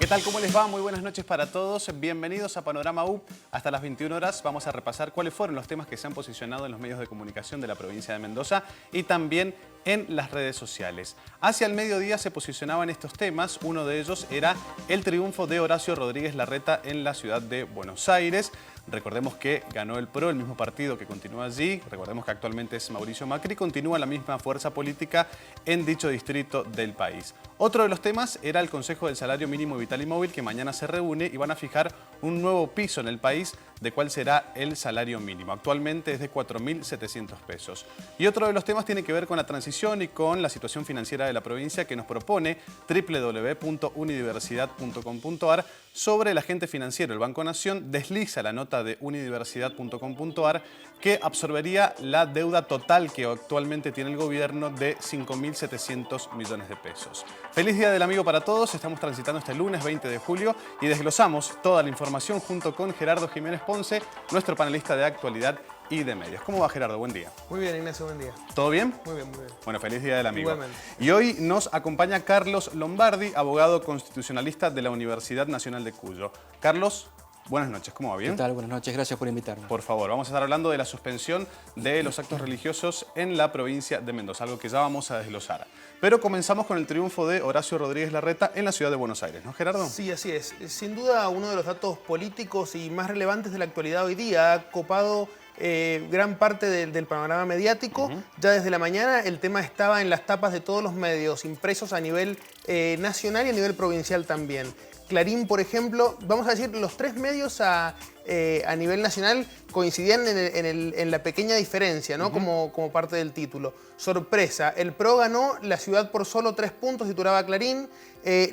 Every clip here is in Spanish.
¿Qué tal? ¿Cómo les va? Muy buenas noches para todos. Bienvenidos a Panorama U. Hasta las 21 horas vamos a repasar cuáles fueron los temas que se han posicionado en los medios de comunicación de la provincia de Mendoza y también en las redes sociales. Hacia el mediodía se posicionaban estos temas. Uno de ellos era el triunfo de Horacio Rodríguez Larreta en la ciudad de Buenos Aires. Recordemos que ganó el PRO, el mismo partido que continúa allí. Recordemos que actualmente es Mauricio Macri. Continúa la misma fuerza política en dicho distrito del país. Otro de los temas era el Consejo del Salario Mínimo Vital y Móvil, que mañana se reúne y van a fijar un nuevo piso en el país de cuál será el salario mínimo. Actualmente es de 4.700 pesos. Y otro de los temas tiene que ver con la transición y con la situación financiera de la provincia, que nos propone www.unidiversidad.com.ar sobre el agente financiero. El Banco Nación desliza la nota de unidiversidad.com.ar que absorbería la deuda total que actualmente tiene el gobierno de 5.700 millones de pesos. Feliz Día del Amigo para todos. Estamos transitando este lunes 20 de julio y desglosamos toda la información junto con Gerardo Jiménez Ponce, nuestro panelista de actualidad y de medios. ¿Cómo va, Gerardo? Buen día. Muy bien, Ignacio, buen día. ¿Todo bien? Muy bien, muy bien. Bueno, feliz Día del Amigo. Igualmente. Y hoy nos acompaña Carlos Lombardi, abogado constitucionalista de la Universidad Nacional de Cuyo. Carlos, buenas noches. ¿Cómo va? ¿Bien? ¿Qué tal? Buenas noches. Gracias por invitarme. Por favor, vamos a estar hablando de la suspensión de los actos religiosos en la provincia de Mendoza, algo que ya vamos a desglosar. Pero comenzamos con el triunfo de Horacio Rodríguez Larreta en la ciudad de Buenos Aires, ¿no, Gerardo? Sí, así es. Sin duda, uno de los datos políticos y más relevantes de la actualidad hoy día ha copado gran parte del panorama mediático. Ya desde la mañana el tema estaba en las tapas de todos los medios impresos a nivel nacional y a nivel provincial también. Clarín, por ejemplo, vamos a decir, los tres medios a nivel nacional coincidían en la pequeña diferencia, ¿no? Como parte del título. Sorpresa, el PRO ganó la ciudad por solo 3 puntos, titulaba Clarín.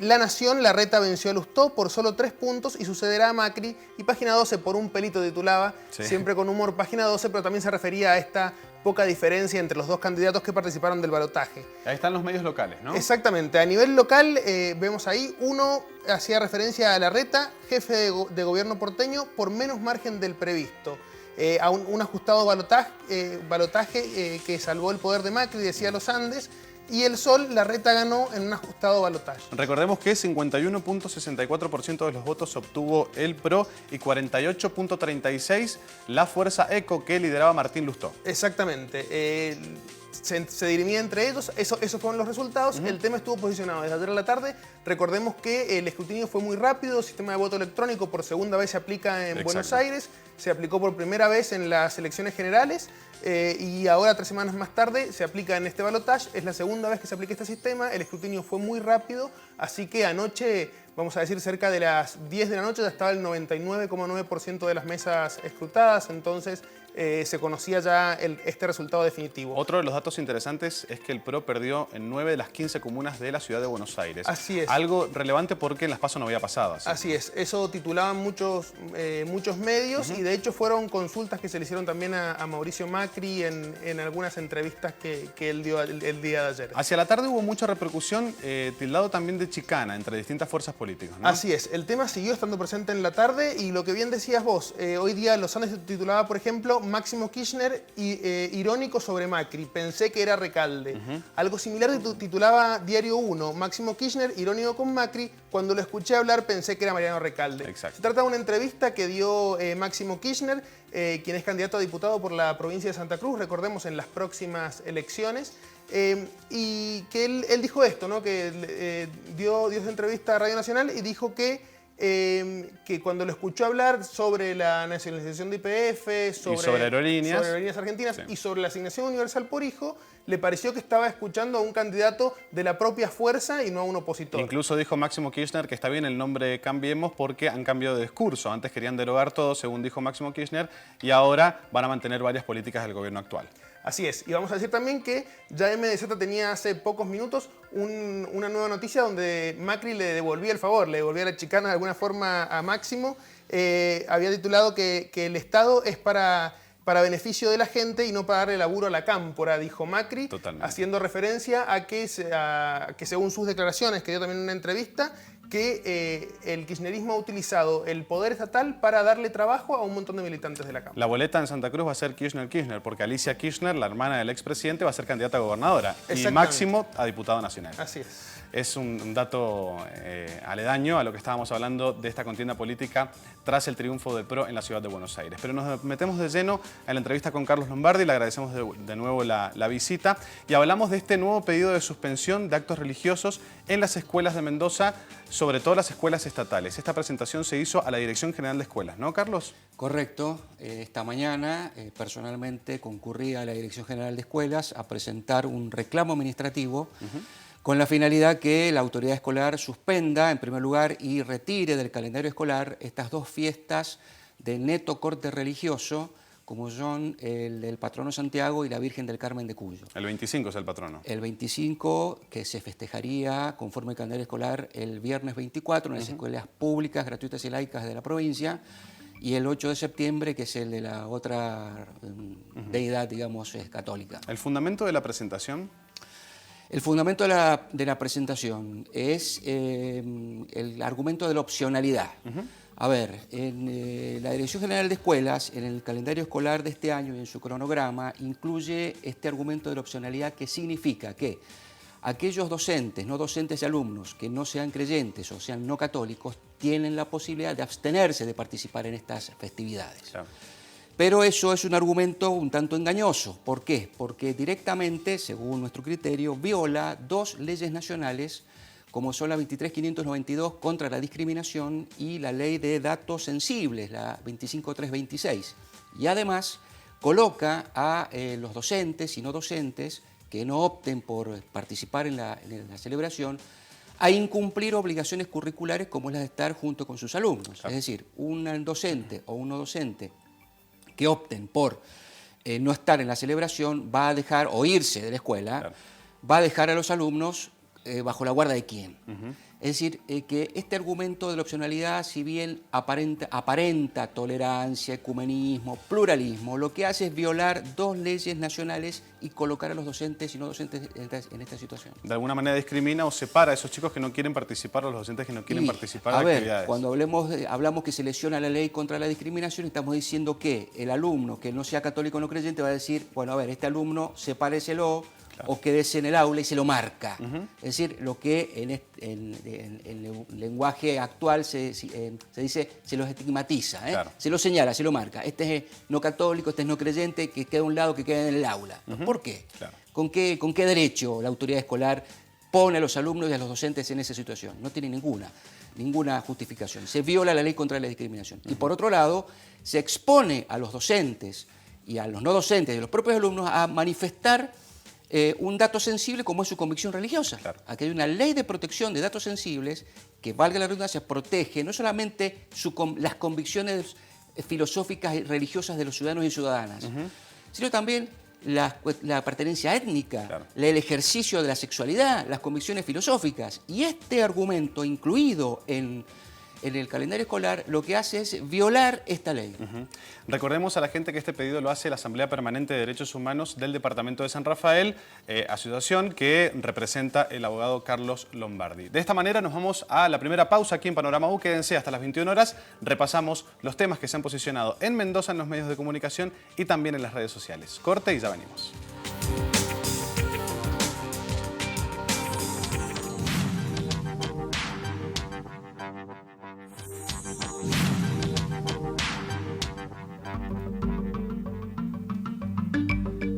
La Nación, Larreta venció a Lustó por solo 3 puntos y sucederá a Macri. Y Página 12 por un pelito titulaba, sí. Siempre con humor Página 12, pero también se refería a esta poca diferencia entre los dos candidatos que participaron del balotaje. Ahí están los medios locales, ¿no? Exactamente. A nivel local, vemos ahí, uno hacía referencia a Larreta, jefe de gobierno porteño, por menos margen del previsto. A un ajustado balotaje que salvó el poder de Macri, decía Los Andes, y el Sol, Larreta ganó en un ajustado balotaje. Recordemos que 51.64% de los votos obtuvo el PRO y 48.36% la Fuerza ECO que lideraba Martín Lustó. Exactamente. Se dirimía entre ellos, esos fueron los resultados. El tema estuvo posicionado desde ayer a la tarde. Recordemos que el escrutinio fue muy rápido, el sistema de voto electrónico por segunda vez se aplica en Buenos Aires, se aplicó por primera vez en las elecciones generales y ahora 3 semanas más tarde se aplica en este balotaje. Es la segunda vez que se aplica este sistema, el escrutinio fue muy rápido, así que anoche, vamos a decir cerca de las 10 de la noche, ya estaba el 99,9% de las mesas escrutadas, entonces se conocía ya este resultado definitivo. Otro de los datos interesantes es que el PRO perdió en 9 de las 15 comunas de la ciudad de Buenos Aires. Así es. Algo relevante porque en las PASO no había pasado. Así es. Eso titulaban muchos medios y de hecho fueron consultas que se le hicieron también a Mauricio Macri en algunas entrevistas que él dio el día de ayer. Hacia la tarde hubo mucha repercusión, tildado también de chicana entre distintas fuerzas políticas, ¿no? Así es. El tema siguió estando presente en la tarde y lo que bien decías vos, hoy día Los Andes titulaba, por ejemplo, Máximo Kirchner irónico sobre Macri, pensé que era Recalde. Algo similar titulaba Diario 1, Máximo Kirchner irónico con Macri, cuando lo escuché hablar pensé que era Mariano Recalde. Exacto. Se trata de una entrevista que dio Máximo Kirchner, quien es candidato a diputado por la provincia de Santa Cruz, recordemos, en las próximas elecciones. Y que él dijo esto, ¿no? Que dio esa entrevista a Radio Nacional y dijo que cuando lo escuchó hablar sobre la nacionalización de YPF, sobre aerolíneas argentinas, sí, y sobre la asignación universal por hijo, le pareció que estaba escuchando a un candidato de la propia fuerza y no a un opositor. Incluso dijo Máximo Kirchner que está bien el nombre Cambiemos porque han cambiado de discurso. Antes querían derogar todo, según dijo Máximo Kirchner, y ahora van a mantener varias políticas del gobierno actual. Así es. Y vamos a decir también que ya MDZ tenía hace pocos minutos una nueva noticia donde Macri le devolvía el favor, le devolvía la chicana de alguna forma a Máximo. Había titulado que el Estado es para beneficio de la gente y no para darle laburo a la cámpora, dijo Macri. Totalmente. Haciendo referencia a que según sus declaraciones, que dio también en una entrevista, que el kirchnerismo ha utilizado el poder estatal para darle trabajo a un montón de militantes de la Cámara. La boleta en Santa Cruz va a ser Kirchner, porque Alicia Kirchner, la hermana del expresidente, va a ser candidata a gobernadora y Máximo a diputado nacional. Así es. Es un dato aledaño a lo que estábamos hablando de esta contienda política tras el triunfo del PRO en la ciudad de Buenos Aires. Pero nos metemos de lleno en la entrevista con Carlos Lombardi, le agradecemos de nuevo la visita y hablamos de este nuevo pedido de suspensión de actos religiosos en las escuelas de Mendoza, sobre todo las escuelas estatales. Esta presentación se hizo a la Dirección General de Escuelas, ¿no, Carlos? Correcto. Esta mañana personalmente concurrí a la Dirección General de Escuelas a presentar un reclamo administrativo con la finalidad que la autoridad escolar suspenda, en primer lugar, y retire del calendario escolar estas dos fiestas de neto corte religioso, como son el del Patrono Santiago y la Virgen del Carmen de Cuyo. El 25 es el patrono. El 25, que se festejaría conforme al calendario escolar el viernes 24 en las escuelas públicas, gratuitas y laicas de la provincia, y el 8 de septiembre, que es el de la otra deidad, digamos, católica. ¿El fundamento de la presentación? El fundamento de la presentación es el argumento de la opcionalidad. A ver, en la Dirección General de Escuelas, en el calendario escolar de este año y en su cronograma, incluye este argumento de la opcionalidad, que significa que aquellos docentes, no docentes y alumnos que no sean creyentes o sean no católicos, tienen la posibilidad de abstenerse de participar en estas festividades. Claro. Pero eso es un argumento un tanto engañoso. ¿Por qué? Porque directamente, según nuestro criterio, viola dos leyes nacionales, como son la 23.592 contra la discriminación y la ley de datos sensibles, la 25.326. Y además coloca a los docentes y no docentes que no opten por participar en la celebración a incumplir obligaciones curriculares como las de estar junto con sus alumnos. Claro. Es decir, un docente o un no docente que opten por no estar en la celebración va a dejar, o irse de la escuela, claro, va a dejar a los alumnos bajo la guarda de quién. Es decir, que este argumento de la opcionalidad, si bien aparenta tolerancia, ecumenismo, pluralismo, lo que hace es violar dos leyes nacionales y colocar a los docentes y no docentes en esta situación. De alguna manera discrimina o separa a esos chicos que no quieren participar o a los docentes que no quieren participar de actividades. Cuando hablamos que se lesiona la ley contra la discriminación, estamos diciendo que el alumno que no sea católico o no creyente va a decir, bueno, a ver, este alumno sepáreselo, claro, o quédese en el aula y se lo marca. Es decir, lo que en el lenguaje actual se dice, se los estigmatiza, claro, se lo señala, se lo marca. Este es no católico, este es no creyente, que queda a un lado, que queda en el aula. ¿Por qué? Claro. ¿Con qué derecho la autoridad escolar pone a los alumnos y a los docentes en esa situación? No tiene ninguna justificación. Se viola la ley contra la discriminación. Y por otro lado, se expone a los docentes y a los no docentes y a los propios alumnos a manifestar un dato sensible como es su convicción religiosa. Claro. Aquí hay una ley de protección de datos sensibles que, valga la redundancia, protege no solamente las convicciones filosóficas y religiosas de los ciudadanos y ciudadanas, sino también la pertenencia étnica, claro, el ejercicio de la sexualidad, las convicciones filosóficas. Y este argumento, incluido en el calendario escolar, lo que hace es violar esta ley. Recordemos a la gente que este pedido lo hace la Asamblea Permanente de Derechos Humanos del Departamento de San Rafael, asociación que representa el abogado Carlos Lombardi. De esta manera nos vamos a la primera pausa aquí en Panorama U. Quédense hasta las 21 horas. Repasamos los temas que se han posicionado en Mendoza en los medios de comunicación y también en las redes sociales. Corte y ya venimos.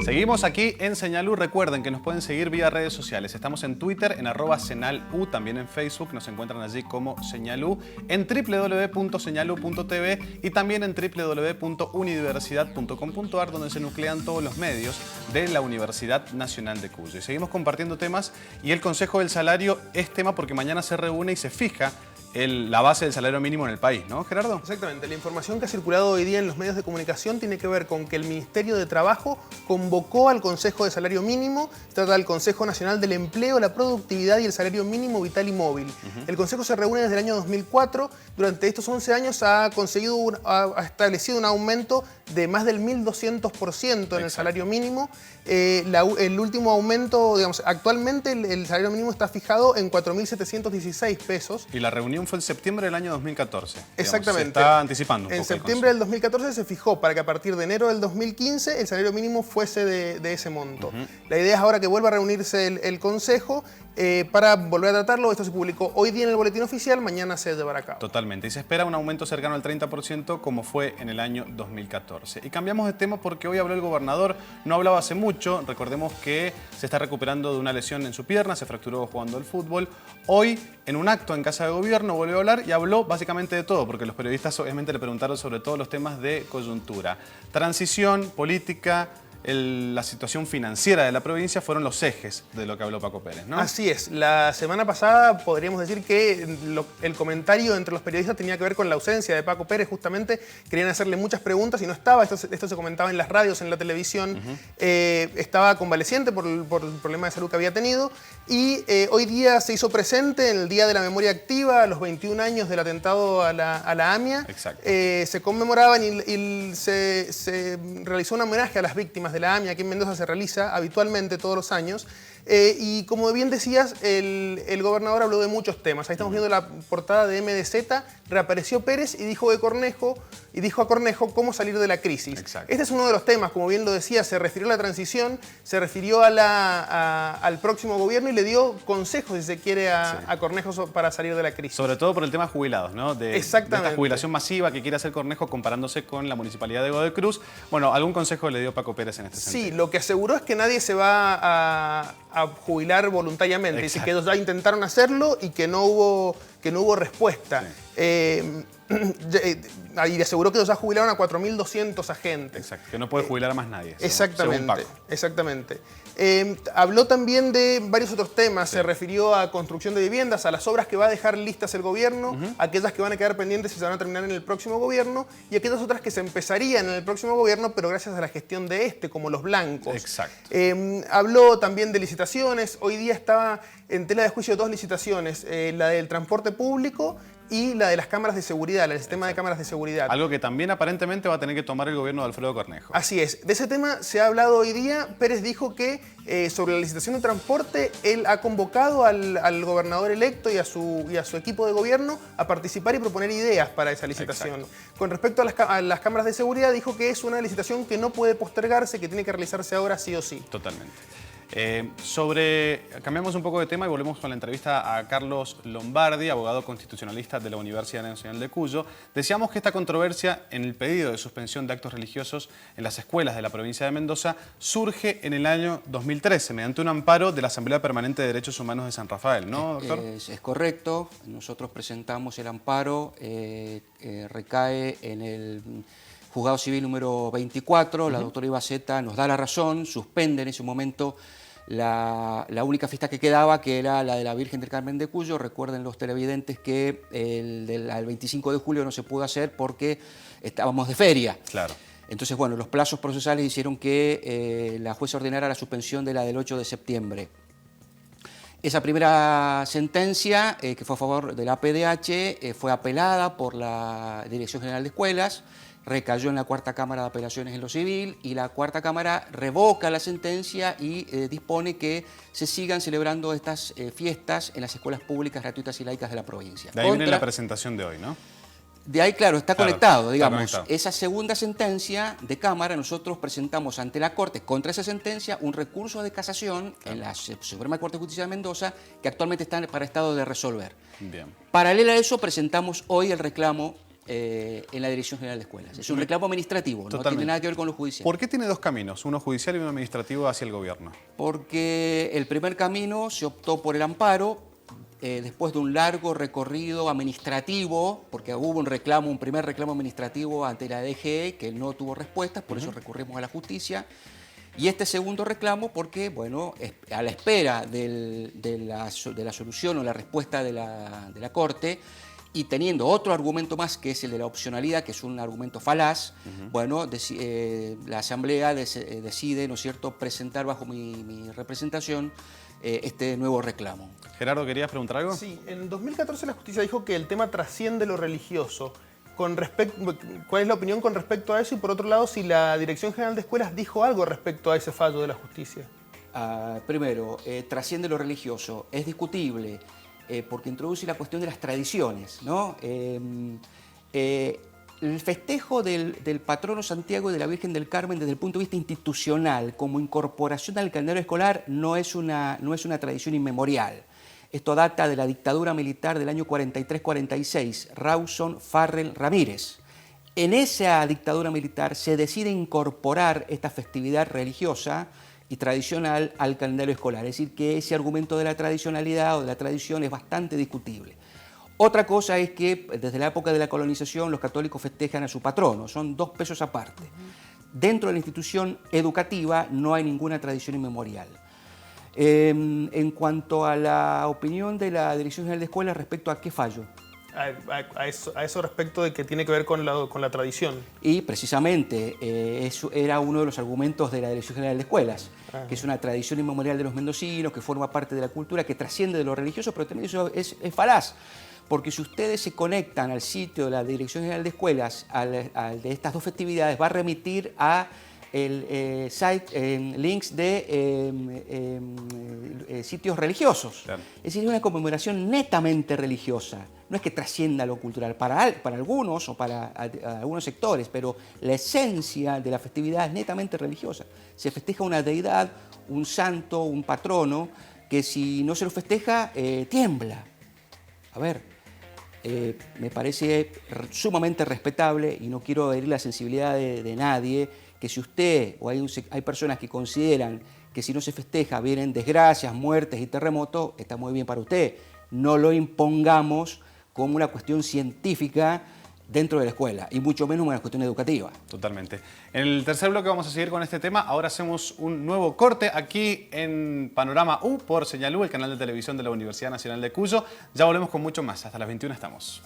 Seguimos aquí en Señal U. Recuerden que nos pueden seguir vía redes sociales. Estamos en Twitter, en @SeñalU, también en Facebook. Nos encuentran allí como Señal U, en www.señalu.tv y también en www.universidad.com.ar, donde se nuclean todos los medios de la Universidad Nacional de Cuyo. Y seguimos compartiendo temas y el Consejo del Salario es tema porque mañana se reúne y se fija la base del salario mínimo en el país, ¿no, Gerardo? Exactamente. La información que ha circulado hoy día en los medios de comunicación tiene que ver con que el Ministerio de Trabajo convocó al Consejo de Salario Mínimo, se trata del Consejo Nacional del Empleo, la Productividad y el Salario Mínimo Vital y Móvil. El Consejo se reúne desde el año 2004. Durante estos 11 años ha establecido un aumento de más del 1.200% en el salario mínimo. El último aumento, digamos, actualmente el salario mínimo está fijado en 4.716 pesos. Y la reunión fue en septiembre del año 2014. Exactamente. Se está anticipando un poco. En septiembre del 2014 se fijó para que a partir de enero del 2015 el salario mínimo fuese de ese monto. La idea es ahora que vuelva a reunirse el Consejo para volver a tratarlo. Esto se publicó hoy día en el Boletín Oficial, mañana se llevará a cabo. Totalmente. Y se espera un aumento cercano al 30% como fue en el año 2014. Y cambiamos de tema porque hoy habló el gobernador, no hablaba hace mucho. Recordemos que se está recuperando de una lesión en su pierna, se fracturó jugando al fútbol. Hoy, en un acto en Casa de Gobierno, volvió a hablar y habló básicamente de todo, porque los periodistas obviamente le preguntaron sobre todos los temas de coyuntura. Transición, política, la situación financiera de la provincia fueron los ejes de lo que habló Paco Pérez, ¿no? Así es. La semana pasada podríamos decir que el comentario entre los periodistas tenía que ver con la ausencia de Paco Pérez. Justamente querían hacerle muchas preguntas y no estaba. Esto se comentaba en las radios, en la televisión. Estaba convaleciente por el problema de salud que había tenido. Y hoy día se hizo presente en el Día de la Memoria Activa, a los 21 años del atentado a la AMIA. Exacto. Se conmemoraban y se realizó un homenaje a las víctimas de la AMIA. Aquí en Mendoza se realiza habitualmente todos los años. Y como bien decías, el gobernador habló de muchos temas. Ahí estamos viendo la portada de MDZ. Reapareció Pérez y dijo a Cornejo cómo salir de la crisis. Exacto. Este es uno de los temas, como bien lo decía, se refirió a la transición, se refirió al próximo gobierno y le dio consejos, si se quiere, a Cornejo para salir de la crisis. Sobre todo por el tema jubilados, ¿no? De esta jubilación masiva que quiere hacer Cornejo comparándose con la municipalidad de Godoy Cruz. Bueno, ¿algún consejo le dio Paco Pérez en este sentido? Sí, lo que aseguró es que nadie se va a jubilar voluntariamente. Dice que ellos ya intentaron hacerlo y que no hubo respuesta. Sí. Y aseguró que ellos ya jubilaron a 4.200 agentes. Exacto, que no puede jubilar a más nadie. Exactamente, según Paco. Exactamente. Habló también de varios otros temas. Sí. Se refirió a construcción de viviendas, a las obras que va a dejar listas el gobierno, aquellas que van a quedar pendientes y se van a terminar en el próximo gobierno, y aquellas otras que se empezarían en el próximo gobierno, pero gracias a la gestión de como los blancos. Exacto. Habló también de licitaciones. Hoy día estaba en tela de juicio 2 licitaciones, la del transporte público y la de las cámaras de seguridad, el sistema de cámaras de seguridad. Algo que también aparentemente va a tener que tomar el gobierno de Alfredo Cornejo. Así es. De ese tema se ha hablado hoy día. Pérez dijo que sobre la licitación de transporte, él ha convocado al gobernador electo y a su equipo de gobierno a participar y proponer ideas para esa licitación. Exacto. Con respecto a las cámaras de seguridad, dijo que es una licitación que no puede postergarse, que tiene que realizarse ahora sí o sí. Totalmente. Cambiamos un poco de tema y volvemos con la entrevista a Carlos Lombardi, abogado constitucionalista de la Universidad Nacional de Cuyo. Decíamos que esta controversia en el pedido de suspensión de actos religiosos en las escuelas de la provincia de Mendoza surge en el año 2013 mediante un amparo de la Asamblea Permanente de Derechos Humanos de San Rafael, ¿no, doctor? Es correcto. Nosotros presentamos el amparo, recae en el Juzgado Civil número 24, la doctora Ibaceta nos da la razón, suspende en ese momento la única fiesta que quedaba, que era la de la Virgen del Carmen de Cuyo. Recuerden los televidentes que el 25 de julio no se pudo hacer porque estábamos de feria. Claro. Entonces, bueno, los plazos procesales hicieron que la jueza ordenara la suspensión de la del 8 de septiembre. Esa primera sentencia, que fue a favor de la PDH, fue apelada por la Dirección General de Escuelas, recayó en la Cuarta Cámara de Apelaciones en lo Civil y la Cuarta Cámara revoca la sentencia y dispone que se sigan celebrando estas fiestas en las escuelas públicas gratuitas y laicas de la provincia. De ahí viene la presentación de hoy, ¿no? De ahí, claro, está conectado, digamos. Esa segunda sentencia de Cámara, nosotros presentamos ante la Corte, contra esa sentencia, un recurso de casación en la Suprema Corte de Justicia de Mendoza, que actualmente está para estado de resolver. Bien. Paralelo a eso, presentamos hoy el reclamo en la Dirección General de Escuelas. Es un reclamo administrativo, Totalmente. No tiene nada que ver con lo judicial. ¿Por qué tiene dos caminos, uno judicial y uno administrativo hacia el gobierno? Porque el primer camino se optó por el amparo, después de un largo recorrido administrativo, porque hubo un primer reclamo administrativo ante la DGE que no tuvo respuestas, por eso recurrimos a la justicia. Y este segundo reclamo porque, bueno, a la espera de la solución o la respuesta de la Corte, y teniendo otro argumento más, que es el de la opcionalidad, que es un argumento falaz, bueno, la Asamblea decide, ¿no es cierto?, presentar bajo mi representación este nuevo reclamo. Gerardo, ¿querías preguntar algo? Sí, en 2014 la justicia dijo que el tema trasciende lo religioso. ¿Cuál es la opinión con respecto a eso? Y por otro lado, si la Dirección General de Escuelas dijo algo respecto a ese fallo de la justicia. Primero, trasciende lo religioso. Es discutible porque introduce la cuestión de las tradiciones, ¿no? El festejo del patrono Santiago y de la Virgen del Carmen desde el punto de vista institucional, como incorporación al calendario escolar, no es una tradición inmemorial. Esto data de la dictadura militar del año 43-46, Rawson Farrell Ramírez. En esa dictadura militar se decide incorporar esta festividad religiosa y tradicional al calendario escolar. Es decir, que ese argumento de la tradicionalidad o de la tradición es bastante discutible. Otra cosa es que desde la época de la colonización los católicos festejan a su patrono, son dos pesos aparte. Dentro de la institución educativa no hay ninguna tradición inmemorial. En cuanto a la opinión de la Dirección General de Escuelas respecto a qué fallo. A eso respecto de que tiene que ver con la tradición. Y precisamente eso era uno de los argumentos de la Dirección General de Escuelas, que es una tradición inmemorial de los mendocinos, que forma parte de la cultura, que trasciende de lo religioso, pero también eso es falaz. Porque si ustedes se conectan al sitio de la Dirección General de Escuelas, al de estas dos festividades, va a remitir a links de sitios religiosos. Claro. Es decir, es una conmemoración netamente religiosa. No es que trascienda lo cultural para algunos o para algunos sectores, pero la esencia de la festividad es netamente religiosa. Se festeja una deidad, un santo, un patrono, que si no se lo festeja, tiembla. A ver, me parece sumamente respetable y no quiero herir la sensibilidad de nadie, que si usted o hay personas que consideran que si no se festeja vienen desgracias, muertes y terremotos, está muy bien para usted. No lo impongamos como una cuestión científica dentro de la escuela, y mucho menos una cuestión educativa. Totalmente. En el tercer bloque vamos a seguir con este tema. Ahora hacemos un nuevo corte aquí en Panorama U por Señal U, el canal de televisión de la Universidad Nacional de Cuyo. Ya volvemos con mucho más. Hasta las 21 estamos.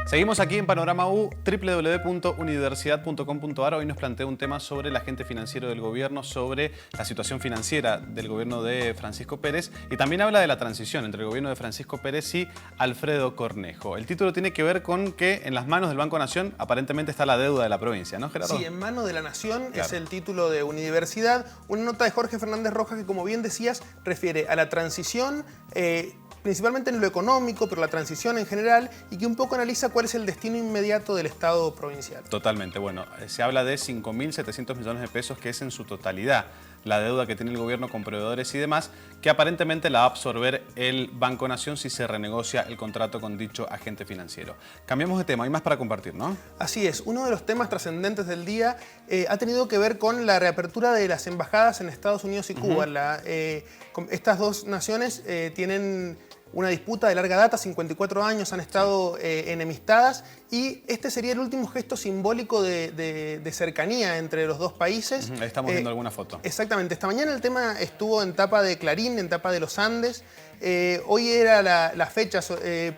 Seguimos aquí en Panorama U, www.universidad.com.ar. Hoy nos plantea un tema sobre el agente financiero del gobierno, sobre la situación financiera del gobierno de Francisco Pérez, y también habla de la transición entre el gobierno de Francisco Pérez y Alfredo Cornejo. El título tiene que ver con que en las manos del Banco Nación aparentemente está la deuda de la provincia, ¿no, Gerardo? Sí, en manos de la Nación, claro. Es el título de Universidad. Una nota de Jorge Fernández Rojas que, como bien decías, refiere a la transición, principalmente en lo económico, pero la transición en general, y que un poco analiza cuál es el destino inmediato del Estado provincial. Totalmente. Bueno, se habla de 5.700 millones de pesos, que es en su totalidad la deuda que tiene el gobierno con proveedores y demás, que aparentemente la va a absorber el Banco Nación si se renegocia el contrato con dicho agente financiero. Cambiamos de tema, hay más para compartir, ¿no? Así es, uno de los temas trascendentes del día ha tenido que ver con la reapertura de las embajadas en Estados Unidos y Cuba. Estas dos naciones tienen una disputa de larga data, 54 años han estado enemistadas, y este sería el último gesto simbólico de cercanía entre los dos países. Ahí estamos viendo alguna foto. Exactamente. Esta mañana el tema estuvo en tapa de Clarín, en tapa de Los Andes. Hoy era la fecha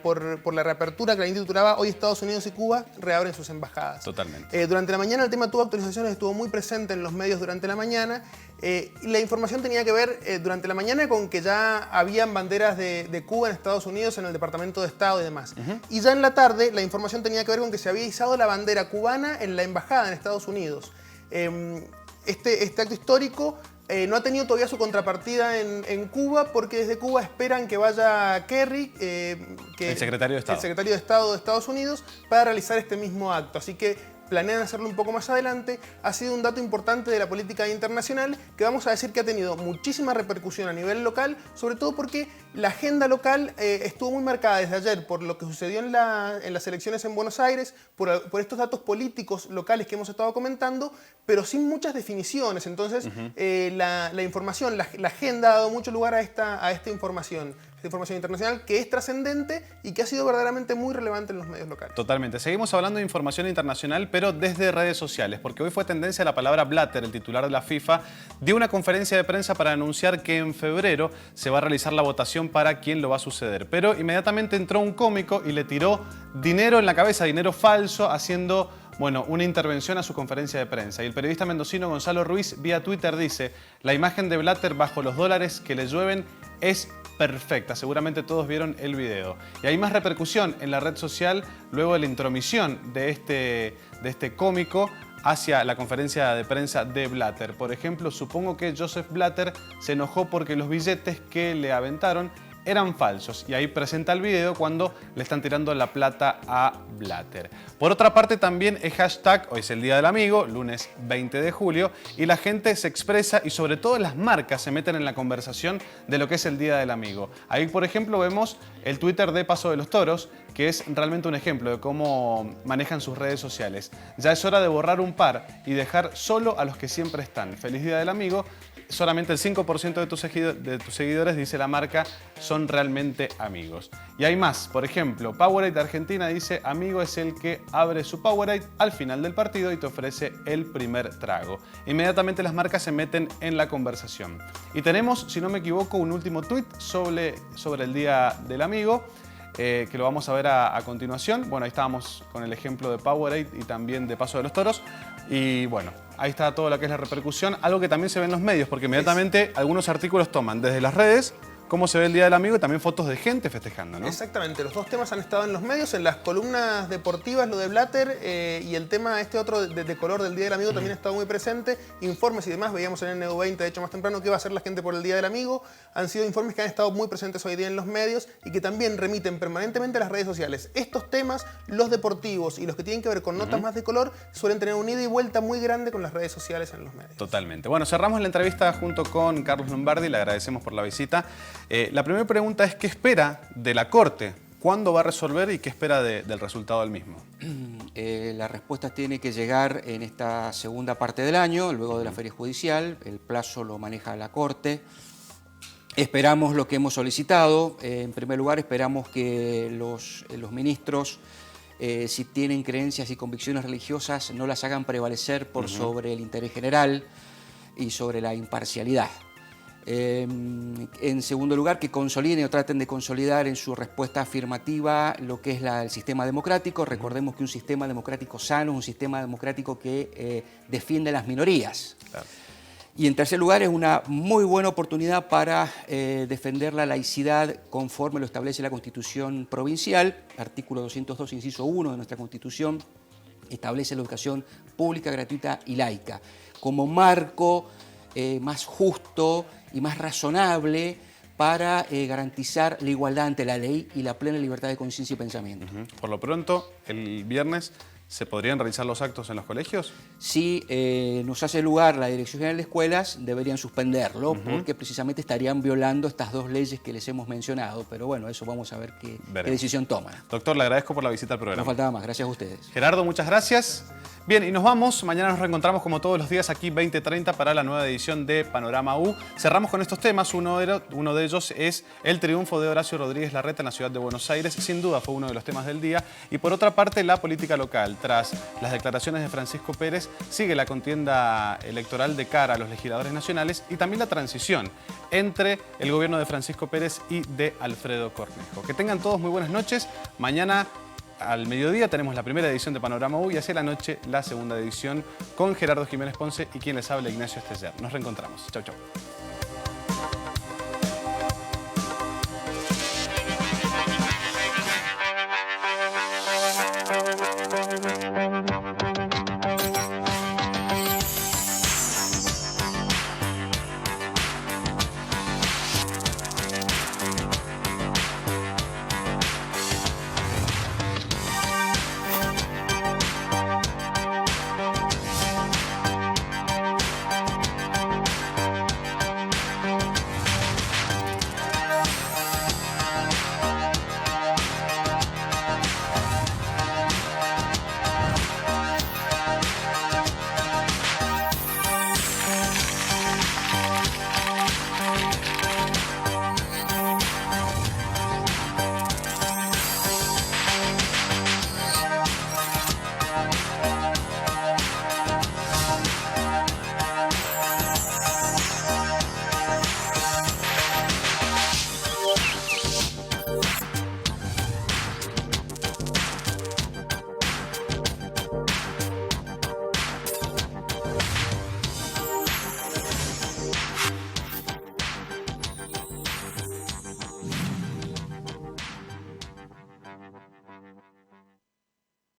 por la reapertura. Clarín titulaba: hoy Estados Unidos y Cuba reabren sus embajadas. Totalmente. Durante la mañana el tema tuvo actualizaciones, estuvo muy presente en los medios durante la mañana. Y la información tenía que ver durante la mañana con que ya habían banderas de Cuba en Estados Unidos, en el Departamento de Estado y demás. Y ya en la tarde la información tenía que ver con que se había izado la bandera cubana en la embajada en Estados Unidos. Este acto histórico no ha tenido todavía su contrapartida en Cuba, porque desde Cuba esperan que vaya Kerry, el secretario de Estado. El secretario de Estado de Estados Unidos, para realizar este mismo acto. Así que planean hacerlo un poco más adelante, ha sido un dato importante de la política internacional que vamos a decir que ha tenido muchísima repercusión a nivel local, sobre todo porque la agenda local estuvo muy marcada desde ayer por lo que sucedió en las elecciones en Buenos Aires, por estos datos políticos locales que hemos estado comentando, pero sin muchas definiciones. Entonces, la información, la agenda ha dado mucho lugar a esta información internacional que es trascendente y que ha sido verdaderamente muy relevante en los medios locales. Totalmente. Seguimos hablando de información internacional, pero desde redes sociales, porque hoy fue tendencia la palabra Blatter, el titular de la FIFA, dio una conferencia de prensa para anunciar que en febrero se va a realizar la votación para quién lo va a suceder. Pero inmediatamente entró un cómico y le tiró dinero en la cabeza, dinero falso, haciendo una intervención a su conferencia de prensa. Y el periodista mendocino Gonzalo Ruiz vía Twitter dice: la imagen de Blatter bajo los dólares que le llueven es perfecta. Seguramente todos vieron el video. Y hay más repercusión en la red social luego de la intromisión de este cómico hacia la conferencia de prensa de Blatter. Por ejemplo, supongo que Joseph Blatter se enojó porque los billetes que le aventaron eran falsos, y ahí presenta el video cuando le están tirando la plata a Blatter. Por otra parte, también es hashtag, hoy es el Día del Amigo, lunes 20 de julio, y la gente se expresa y sobre todo las marcas se meten en la conversación de lo que es el Día del Amigo. Ahí, por ejemplo, vemos el Twitter de Paso de los Toros, que es realmente un ejemplo de cómo manejan sus redes sociales. Ya es hora de borrar un par y dejar solo a los que siempre están. Feliz Día del Amigo. Solamente el 5% de tus seguidores, dice la marca, son realmente amigos. Y hay más. Por ejemplo, Powerade de Argentina dice: amigo es el que abre su Powerade al final del partido y te ofrece el primer trago. Inmediatamente las marcas se meten en la conversación. Y tenemos, si no me equivoco, un último tuit sobre el Día del Amigo, que lo vamos a ver a continuación. Bueno, ahí estábamos con el ejemplo de Powerade y también de Paso de los Toros. Y bueno, ahí está todo lo que es la repercusión, algo que también se ve en los medios, porque inmediatamente algunos artículos toman desde las redes cómo se ve el Día del Amigo y también fotos de gente festejando, ¿no? Exactamente, los dos temas han estado en los medios, en las columnas deportivas, lo de Blatter, y el tema otro de color del Día del Amigo también ha estado muy presente. Informes y demás, veíamos en NU20, de hecho más temprano, qué va a hacer la gente por el Día del Amigo. Han sido informes que han estado muy presentes hoy día en los medios y que también remiten permanentemente a las redes sociales. Estos temas, los deportivos y los que tienen que ver con notas más de color, suelen tener un ida y vuelta muy grande con las redes sociales en los medios. Totalmente. Bueno, cerramos la entrevista junto con Carlos Lombardi, le agradecemos por la visita. La primera pregunta es: ¿qué espera de la Corte? ¿Cuándo va a resolver y qué espera del resultado del mismo? La respuesta tiene que llegar en esta segunda parte del año, luego de la feria judicial. El plazo lo maneja la Corte. Esperamos lo que hemos solicitado. En primer lugar, esperamos que los ministros, si tienen creencias y convicciones religiosas, no las hagan prevalecer por sobre el interés general y sobre la imparcialidad. En segundo lugar, que consoliden o traten de consolidar en su respuesta afirmativa lo que es el sistema democrático. Recordemos que un sistema democrático sano es un sistema democrático que defiende a las minorías. Claro. Y en tercer lugar, es una muy buena oportunidad para defender la laicidad conforme lo establece la Constitución provincial. Artículo 202, inciso 1 de nuestra Constitución establece la educación pública, gratuita y laica como marco más justo y más razonable para garantizar la igualdad ante la ley y la plena libertad de conciencia y pensamiento. Por lo pronto, el viernes, ¿se podrían realizar los actos en los colegios? Si nos hace lugar la Dirección General de Escuelas, deberían suspenderlo, porque precisamente estarían violando estas dos leyes que les hemos mencionado. Pero bueno, eso vamos a ver qué decisión toman. Doctor, le agradezco por la visita al programa. No faltaba más, gracias a ustedes. Gerardo, muchas gracias. Bien, y nos vamos. Mañana nos reencontramos como todos los días aquí 20:30 para la nueva edición de Panorama U. Cerramos con estos temas. Uno de ellos es el triunfo de Horacio Rodríguez Larreta en la ciudad de Buenos Aires. Sin duda fue uno de los temas del día. Y por otra parte, la política local. Tras las declaraciones de Francisco Pérez, sigue la contienda electoral de cara a los legisladores nacionales y también la transición entre el gobierno de Francisco Pérez y de Alfredo Cornejo. Que tengan todos muy buenas noches. Mañana al mediodía tenemos la primera edición de Panorama U y hacia la noche la segunda edición con Gerardo Jiménez Ponce y quien les habla, Ignacio Esteller. Nos reencontramos. Chau, chau.